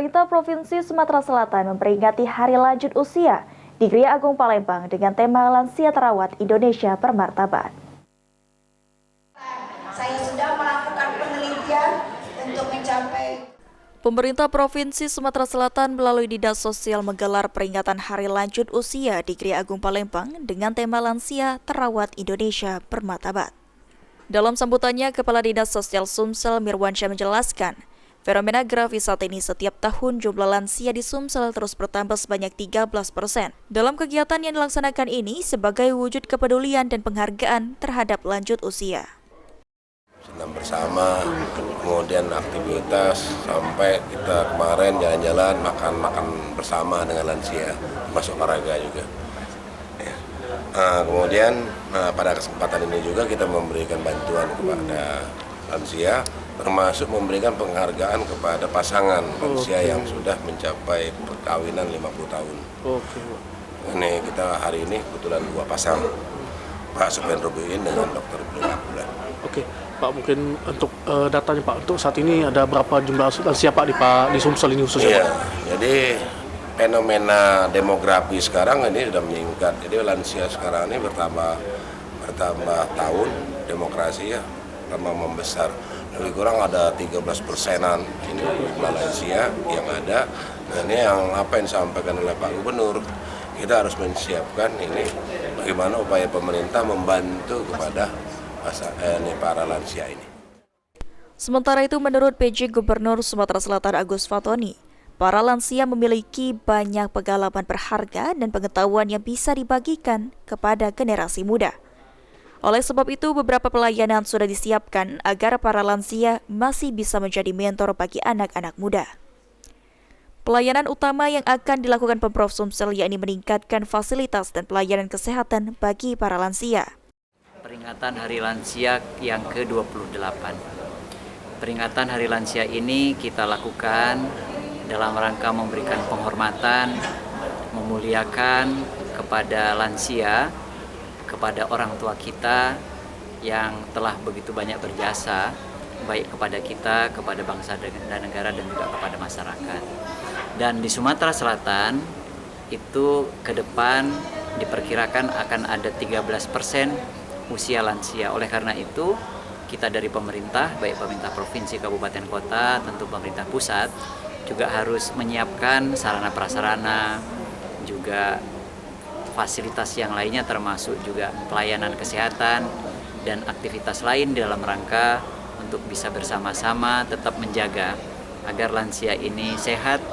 Pemerintah Provinsi Sumatera Selatan memperingati Hari Lanjut Usia di Gria Agung Palembang dengan tema Lansia Terawat Indonesia Bermartabat. Saya sudah melakukan penelitian untuk mencapai. Pemerintah Provinsi Sumatera Selatan melalui Dinas Sosial menggelar peringatan Hari Lanjut Usia di Gria Agung Palembang dengan tema Lansia Terawat Indonesia Bermartabat. Dalam sambutannya, Kepala Dinas Sosial Sumsel Mirwansyah menjelaskan, fenomena grafis saat ini setiap tahun jumlah lansia di Sumsel terus bertambah sebanyak 13%. Dalam kegiatan yang dilaksanakan ini sebagai wujud kepedulian dan penghargaan terhadap lanjut usia. Senam bersama, kemudian aktivitas, sampai kita kemarin jalan-jalan, makan bersama dengan lansia, masuk olahraga juga. Kemudian pada kesempatan ini juga kita memberikan bantuan kepada lansia, termasuk memberikan penghargaan kepada pasangan lansia yang sudah mencapai perkawinan 50 tahun. Ini kita hari ini kebetulan 2 pasang, Pak Sufyan Rubiin dengan Dr. Bilal Abdullah. Oke, Pak, mungkin untuk datanya Pak, untuk saat ini ada berapa jumlah lansia Pak di Sumsel ini khususnya? Iya, jadi fenomena demografi sekarang ini sudah meningkat. Jadi lansia sekarang ini bertambah tahun, demokrasi ya tambah membesar. Lebih kurang ada 13%-an ini jumlah lansia yang ada. Dan ini yang apa yang disampaikan oleh Pak Gubernur, kita harus menyiapkan ini bagaimana upaya pemerintah membantu kepada para lansia ini. Sementara itu, menurut PJ Gubernur Sumatera Selatan Agus Fatoni, para lansia memiliki banyak pengalaman berharga dan pengetahuan yang bisa dibagikan kepada generasi muda. Oleh sebab itu, beberapa pelayanan sudah disiapkan agar para lansia masih bisa menjadi mentor bagi anak-anak muda. Pelayanan utama yang akan dilakukan Pemprov Sumsel yakni meningkatkan fasilitas dan pelayanan kesehatan bagi para lansia. Peringatan Hari Lansia yang ke-28. Peringatan Hari Lansia ini kita lakukan dalam rangka memberikan penghormatan, memuliakan kepada lansia, kepada orang tua kita yang telah begitu banyak berjasa, baik kepada kita, kepada bangsa dan negara, dan juga kepada masyarakat. Dan di Sumatera Selatan, itu ke depan diperkirakan akan ada 13% usia lansia. Oleh karena itu, kita dari pemerintah, baik pemerintah provinsi, kabupaten, kota, tentu pemerintah pusat, juga harus menyiapkan sarana prasarana, juga fasilitas yang lainnya termasuk juga pelayanan kesehatan dan aktivitas lain dalam rangka untuk bisa bersama-sama tetap menjaga agar lansia ini sehat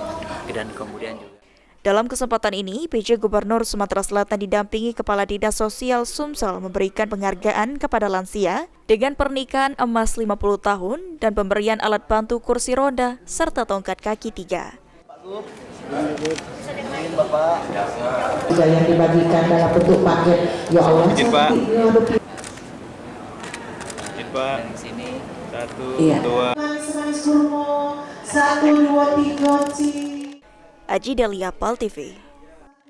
dan kemudian juga. Dalam kesempatan ini, PJ Gubernur Sumatera Selatan didampingi Kepala Dinas Sosial Sumsel memberikan penghargaan kepada lansia dengan pernikahan emas 50 tahun dan pemberian alat bantu kursi roda serta tongkat kaki 3. Yang dibagikan dalam bentuk paket, ya Allah. Izin Pak. Izin Pak. Sini. 1, 2. Manis-manis kurma, 1, 2, 3, Aji Delia, PAL TV.